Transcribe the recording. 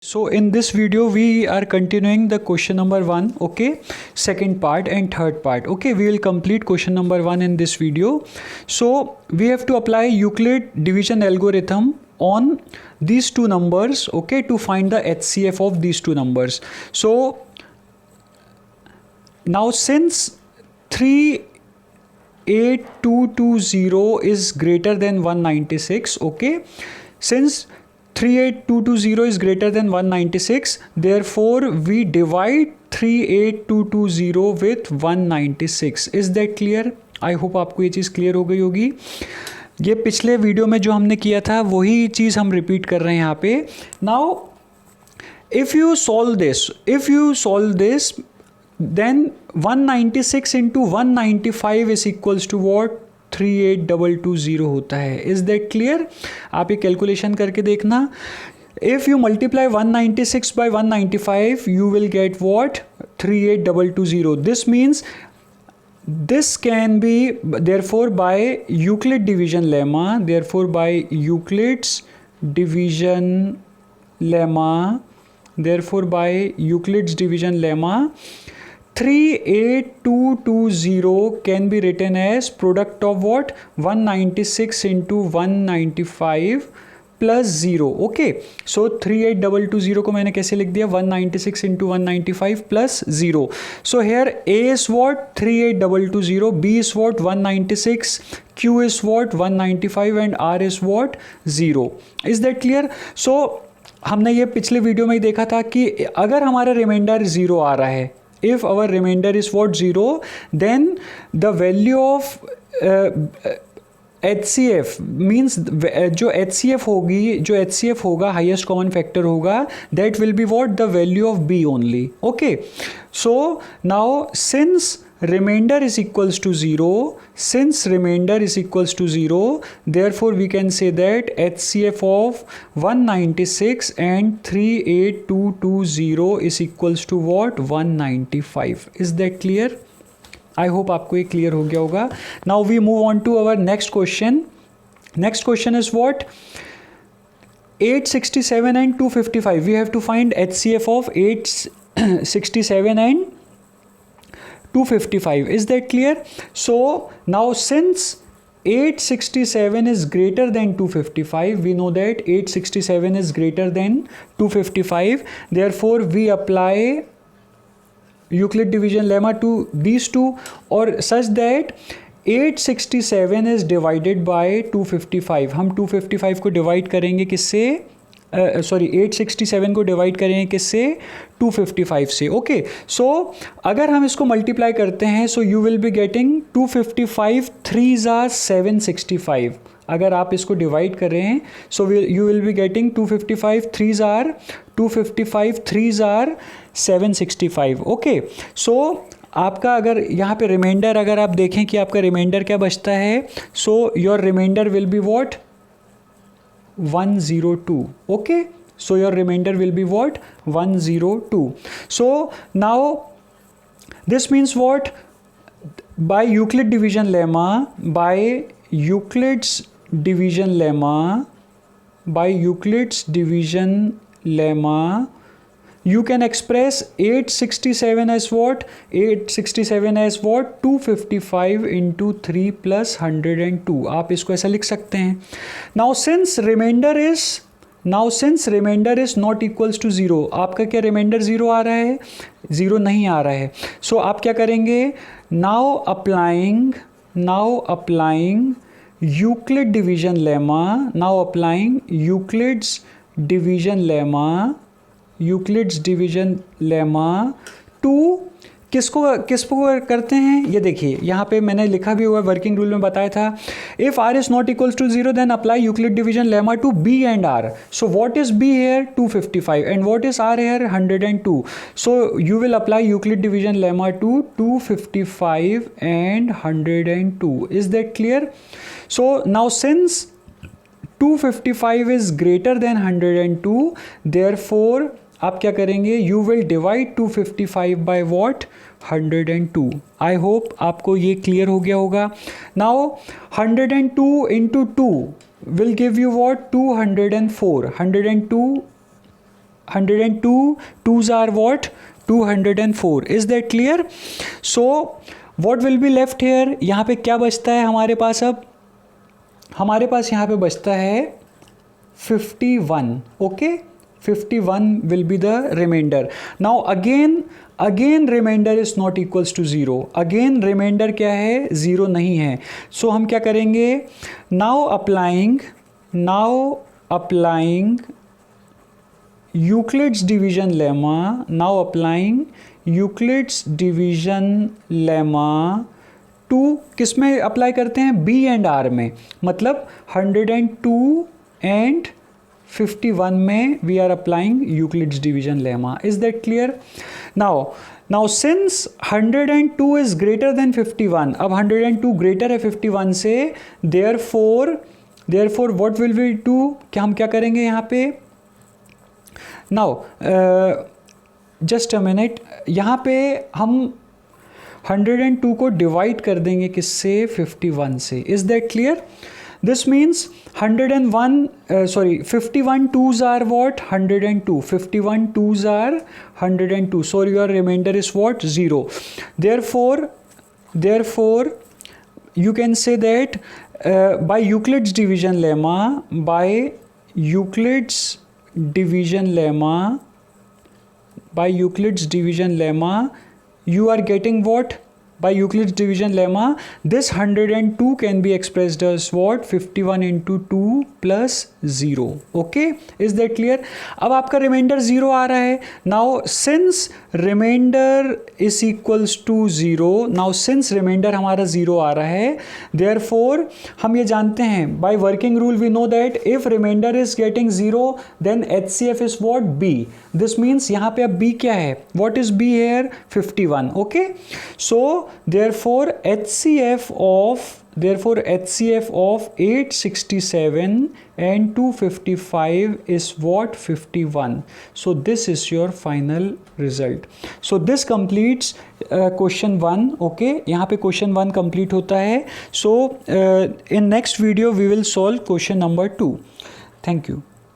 So in this video we are continuing the question number 1, okay, second part and third part. Okay, we will complete question number 1 in this video. So we have to apply Euclid division algorithm on these two numbers, okay, to find the HCF of these two numbers. So now since 38220 is greater than 196, okay, since 38220 is greater than 196, therefore we divide 38220 with 196. Is that clear? I hope आपको ये चीज़ clear हो गई होगी. ये पिछले video में जो हमने किया था वही चीज़ हम रिपीट कर रहे हैं यहाँ पे. Now if you solve this, then 196 into 195 is equals to what? 38220 होता है. Is that clear? आप ये कैलकुलेशन करके देखना. If you multiply 196 by 195 you will get what? 38220. This means this can be, therefore by Euclid division lemma, therefore by Euclid's division lemma 38220 can be written as product of what? 196 into 195 plus 0. Okay, so 38220 को मैंने कैसे लिख दिया? 196 into 195 plus 0. So here A is what? 38220, B is what? 196, Q is what? 195 and R is what? 0. Is that clear? So हमने ये पिछले video में ही देखा था कि अगर हमारा रिमाइंडर 0 आ रहा है, if our remainder is what? 0, then the value of HCF means जो HCF होगा हाईएस्ट कॉमन फैक्टर होगा, that will be what? The value of B only. Okay, so now since remainder is equals to 0, therefore we can say that HCF of 196 and 38220 is equals to what? 195. Is that clear? I hope आपको ये clear हो गया होगा. Now we move on to our next question. Next question is what? 867 and 255. We have to find HCF of 867 and 255. Is that clear? So now since 867 is greater than 255, we know that 867 is greater than 255, therefore we apply Euclid division lemma to these two, or such that 867 is divided by 255. हम 255 को divide करेंगे किससे? 867 को divide करेंगे किससे? 255 से. Okay, सो अगर हम इसको मल्टीप्लाई करते हैं, so you will be getting 255 3s are 765. अगर आप इसको डिवाइड करें, so you will be getting 255 3s are 765. Okay, so आपका अगर यहाँ पे रिमाइंडर अगर आप देखें कि आपका रिमाइंडर क्या बचता है, so your reminder will be what? 102. Okay, so your remainder will be what? 102. So now this means what? By Euclid's division lemma, you can express 867 as what? 255 into 3 plus 102. आप इसको ऐसा लिख सकते हैं. Now since remainder is not equals to 0, आपका क्या remainder 0 आ रहा है? 0 नहीं आ रहा है. So आप क्या करेंगे? Now applying Euclid division lemma to किसको करते हैं? ये देखिए यहाँ पे मैंने लिखा भी हुआ, वर्किंग रूल में बताया था. If R is not equals to 0, then apply Euclid division lemma to B and R. So what is B here? 255. And what is R here? 102. So you will apply Euclid division lemma to 255 and 102. Is that clear? So now since 255 is greater than 102, therefore आप क्या करेंगे? You will divide 255 by what? 102. I hope आपको ये clear हो गया होगा. Now 102 into 2 will give you what? 204. 102 102, 2s are what? 204. Is that clear? So what will be left here? यहाँ पे क्या बचता है हमारे पास? अब हमारे पास यहाँ पे बचता है 51. Okay, 51 will be the remainder. Now again remainder is not equals to 0. Again remainder क्या है? 0 नहीं है. So हम क्या करेंगे? Now applying Euclid's division lemma. Now applying Euclid's division lemma to किस में अप्लाई करते हैं? B and R में. मतलब 102 and 51 में we are applying Euclid's division lemma. Is that clear? Now since 102 is greater than 51, अब 102 greater है 51 से, therefore what will we do? क्या हम क्या करेंगे यहाँ पे? Now just a minute, यहाँ पे हम 102 को डिवाइड कर देंगे किससे? 51 से. Is that clear? This means 51 2s are what? 102. 51 2s are 102. So your remainder is what? 0. Therefore you can say that by Euclid's division lemma, you are getting what? By Euclid's division lemma, this 102 can be expressed as what? 51 into 2 plus 0. Okay, is that clear? अब आपका remainder 0 आ रहा है. Now since remainder is equals to 0, now since remainder हमारा 0 आ रहा है, therefore हम ये जानते हैं, by working rule we know that if remainder is getting 0, then HCF is what? B. This means यहाँ पे अब B क्या है? What is B here? 51. Okay, so therefore HCF of 867 and 255 is what? 51. So this is your final result. So this completes question 1. Okay, यहाँ पे question 1 complete होता है. So in next video we will solve question number 2. Thank you.